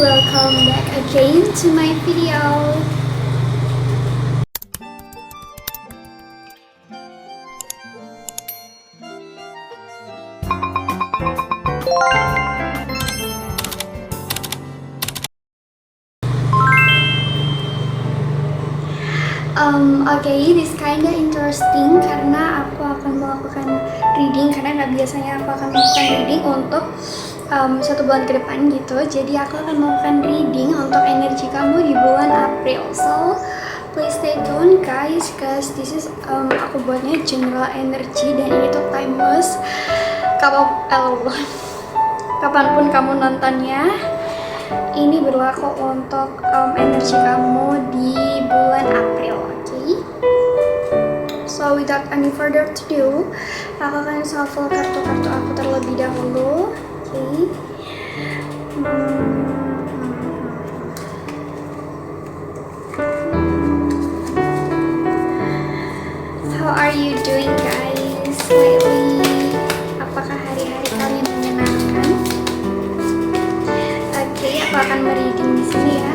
welcome back again to my video. Okay, this kinda interesting karena aku akan melakukan reading karena nggak biasanya aku akan melakukan reading untuk 1 bulan ke depan gitu. Jadi aku akan melakukan reading untuk energi kamu di bulan April. So please stay tuned guys, cause this is aku buatnya general energy dan ini tuh timeless. Kapanpun kamu nontonnya, ini berlaku untuk energi kamu di bulan April. So without any further ado, aku akan shuffle kartu-kartu aku terlebih dahulu. Okay. How are you doing guys lately? Apakah hari-hari kalian menyenangkan? Oke, aku akan mereading di sini ya.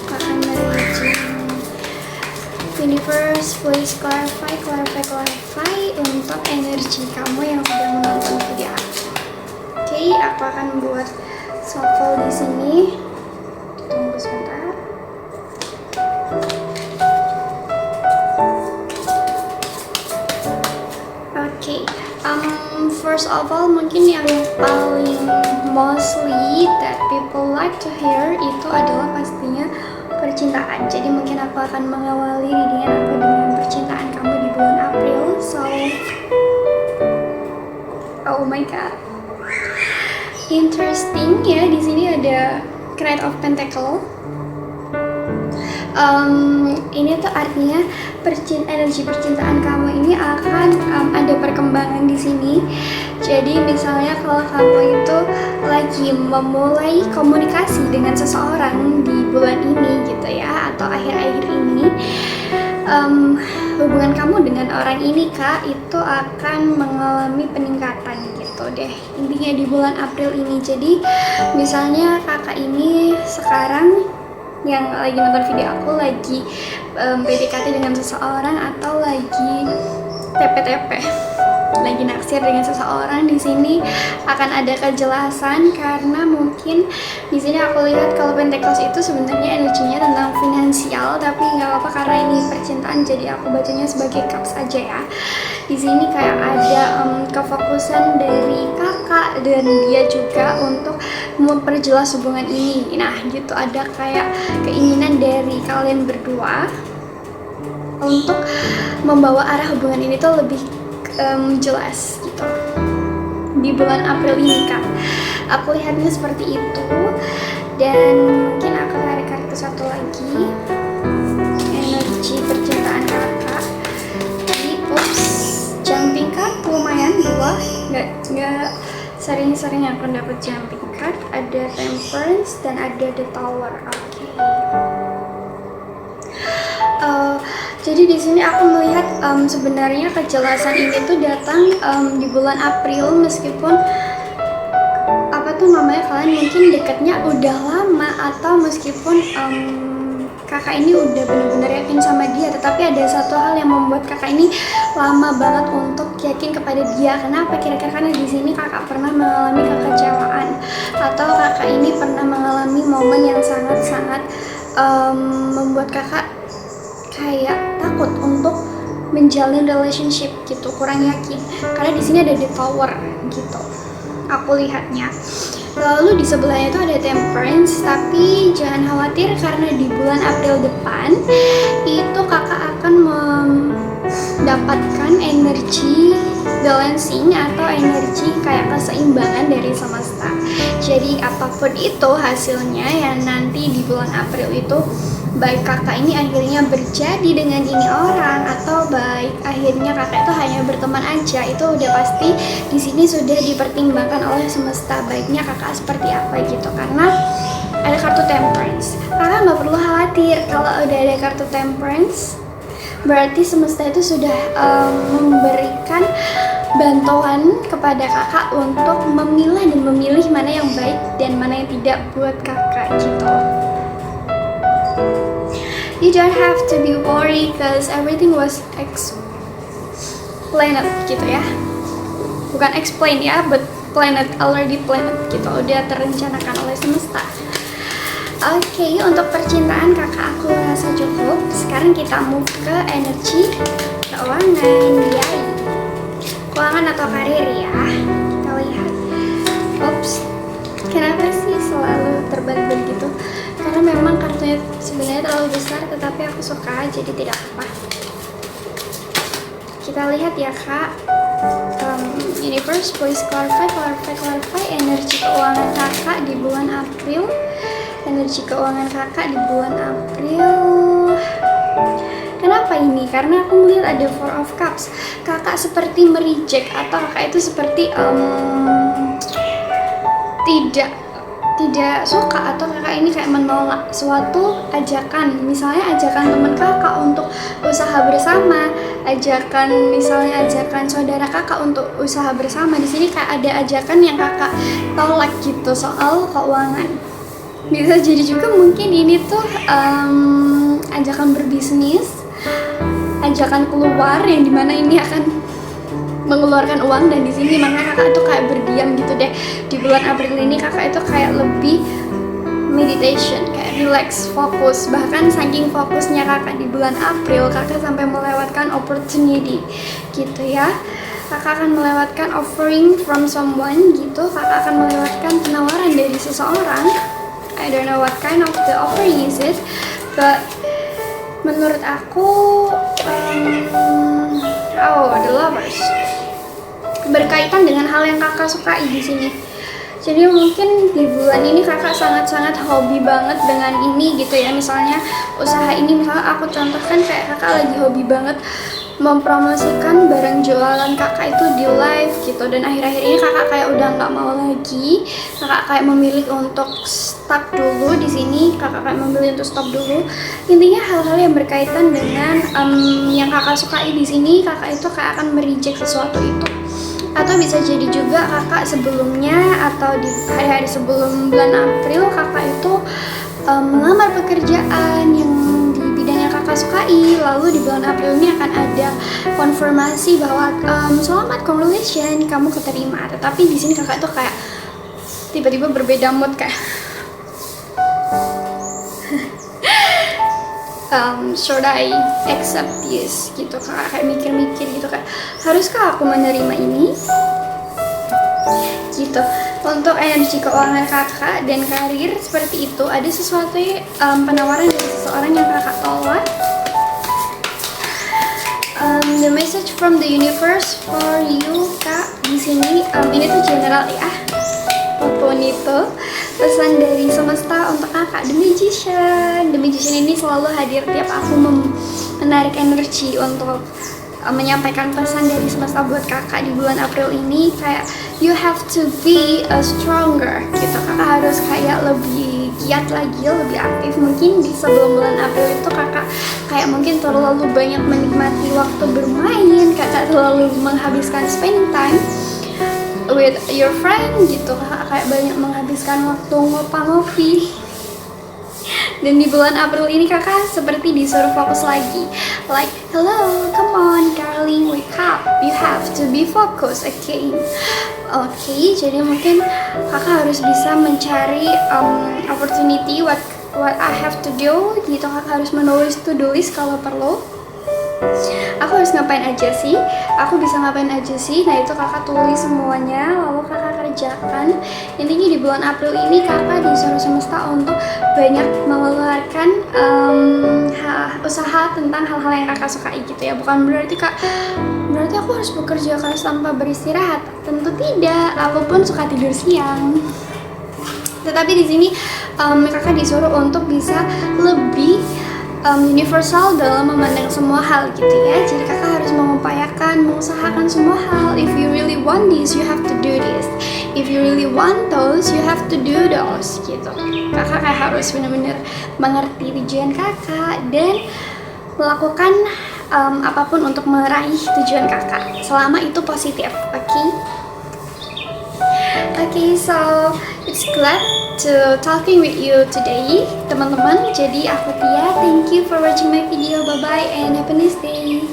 Aku akan mereading. Universe, please clarify untuk energi kamu yang sedang menonton video aku. Oke, aku akan buat shuffle di sini. Tunggu sebentar. Oke, first of all mungkin yang paling mostly that people like to hear itu adalah pastinya percintaan. Jadi mungkin aku akan mengawali readingan aku dengan percintaan kamu di bulan April. So, oh my god, interesting ya. Di sini ada Knight of Pentacle. Ini tuh artinya energi percintaan kamu ini akan ada perkembangan di sini. Jadi misalnya kalau kamu itu lagi memulai komunikasi dengan seseorang di bulan ini gitu ya, atau akhir-akhir ini, hubungan kamu dengan orang ini kak itu akan mengalami peningkatan gitu deh intinya di bulan April ini. Jadi misalnya kakak ini sekarang yang lagi nonton video aku lagi PDKT dengan seseorang atau lagi TP-TP, lagi naksir dengan seseorang, di sini akan ada kejelasan karena mungkin di sini aku lihat kalau Pentacles itu sebenarnya energinya tentang finansial, tapi nggak apa-apa karena ini percintaan jadi aku bacanya sebagai Cups aja ya. Di sini kayak ada kefokusan dari kakak dan dia juga untuk memperjelas hubungan ini. Nah gitu, ada kayak keinginan dari kalian berdua untuk membawa arah hubungan ini tuh lebih jelas gitu di bulan April ini kan. Aku lihatnya seperti itu. Dan mungkin aku tarik kartu satu lagi, energi percintaan kakak. Jumping card lumayan 2, nggak sering-sering aku dapat jumping card. Ada Temperance dan ada The Tower. Oke. Jadi di sini aku melihat sebenarnya kejelasan ini tuh datang di bulan April, meskipun apa tuh namanya, kalian mungkin dekatnya udah lama atau meskipun kakak ini udah benar-benar yakin sama dia, tetapi ada satu hal yang membuat kakak ini lama banget untuk yakin kepada dia. Kenapa? Kira-kira karena di sini kakak pernah mengalami kekecewaan atau kakak ini pernah mengalami momen yang sangat-sangat membuat kakak kayak takut untuk menjalin relationship gitu, kurang yakin. Karena di sini ada The Tower gitu, aku lihatnya. Lalu di sebelahnya itu ada Temperance, tapi jangan khawatir karena di bulan April depan itu kakak akan mendapatkan energi balancing atau energi kayak keseimbangan dari semesta. Jadi apapun itu hasilnya yang nanti di bulan April itu, baik kakak ini akhirnya berjadi dengan ini orang atau baik akhirnya kakak itu hanya berteman aja, itu udah pasti di sini sudah dipertimbangkan oleh semesta baiknya kakak seperti apa gitu. Karena ada kartu Temperance, kakak nggak perlu khawatir kalau udah ada kartu Temperance, berarti semesta itu sudah memberikan bantuan kepada kakak untuk memilah dan memilih mana yang baik dan mana yang tidak buat kakak gitu. You don't have to be worried because everything was explained gitu ya. Bukan explain ya, but already planned gitu. Udah terencanakan oleh semesta. Oke, untuk percintaan kakak aku rasa cukup. Sekarang kita move ke energi keuangan, yay. Keuangan atau karir ya. Kita lihat. Oops. Kenapa sih selalu terbalik-balik gitu? Karena memang kartunya sebenarnya terlalu besar, tetapi aku suka, jadi tidak apa. Kita lihat ya kak. Universe, please clarify energi keuangan kakak di bulan April. Energi keuangan kakak di bulan April. Kenapa ini? Karena aku melihat ada Four of Cups. Kakak seperti mereject atau kakak itu seperti tidak suka, atau kakak ini kayak menolak suatu ajakan, misalnya ajakan teman kakak untuk usaha bersama, misalnya ajakan saudara kakak untuk usaha bersama. Di sini kayak ada ajakan yang kakak tolak gitu soal keuangan. Bisa jadi juga mungkin ini tuh ajakan berbisnis, ajakan keluar yang dimana ini akan mengeluarkan uang, dan di sini makanya kakak itu kayak berdiam gitu deh. Di bulan April ini kakak itu kayak lebih meditation, kayak relax, fokus. Bahkan saking fokusnya kakak di bulan April, kakak sampai melewatkan opportunity gitu ya. Kakak akan melewatkan offering from someone gitu. Kakak akan melewatkan penawaran dari seseorang. I don't know what kind of the offering is it, but menurut aku the lovers berkaitan dengan hal yang kakak sukai di sini. Jadi mungkin di bulan ini kakak sangat-sangat hobi banget dengan ini gitu ya. Misalnya usaha ini, misalnya aku contohkan kayak kakak lagi hobi banget mempromosikan barang jualan kakak itu di live gitu, dan akhir-akhir ini kakak kayak udah nggak mau lagi. Kakak kayak memilih untuk stop dulu di sini. Kakak kayak memilih untuk stop dulu. Intinya hal-hal yang berkaitan dengan yang kakak sukai di sini, kakak itu kayak akan mereject sesuatu itu. Atau bisa jadi juga kakak sebelumnya atau di hari-hari sebelum bulan April kakak itu melamar pekerjaan yang di bidang yang kakak sukai, lalu di bulan April ini akan ada konfirmasi bahwa selamat, congratulations, kamu keterima. Tetapi di sini kakak tuh kayak tiba-tiba berbeda mood kayak should I accept this gitu. Kakak kayak mikir-mikir gitu kayak haruskah aku menerima ini gitu. Untuk energi keuangan kakak dan karir seperti itu, ada sesuatu penawaran dari seseorang yang kakak tolak. The message from the universe for you kak di sini, ini tuh general ya. Apapun itu, pesan dari semesta untuk kakak, The Magician. The Magician ini selalu hadir tiap aku menarik energi untuk menyampaikan pesan dari semesta buat kakak di bulan April ini. Kayak you have to be stronger gitu. Kakak harus kayak lebih giat lagi, lebih aktif. Mungkin di sebelum bulan April itu kakak kayak mungkin terlalu banyak menikmati waktu bermain, kakak terlalu menghabiskan spending time with your friend gitu. Kakak kayak banyak menghabiskan waktu ngopi-ngopi. Dan di bulan April ini kakak seperti disuruh fokus lagi. Like, hello, come on darling, wake up. You have to be focused again. Oke, jadi mungkin kakak harus bisa mencari opportunity what I have to do gitu. Kakak harus menulis to-do list kalau perlu. Aku harus ngapain aja sih? Aku bisa ngapain aja sih? Nah itu kakak tulis semuanya, lalu kakak kerjakan. Intinya di bulan April ini kakak disuruh semesta untuk banyak mengeluarkan usaha tentang hal-hal yang kakak sukai gitu ya. Bukan berarti aku harus bekerja keras tanpa beristirahat. Tentu tidak. Aku pun suka tidur siang. Tetapi di sini kakak disuruh untuk bisa lebih universal dalam memandang semua hal gitu ya. Jadi kakak harus mengusahakan semua hal. If you really want this, you have to do this. If you really want those, you have to do those gitu. Kakak kayak harus benar-benar mengerti tujuan kakak dan melakukan apapun untuk meraih tujuan kakak, selama itu positif, oke? Okay, so it's glad to talking with you today, teman-teman. Jadi aku Tia, thank you for watching my video. Bye bye and have a nice day.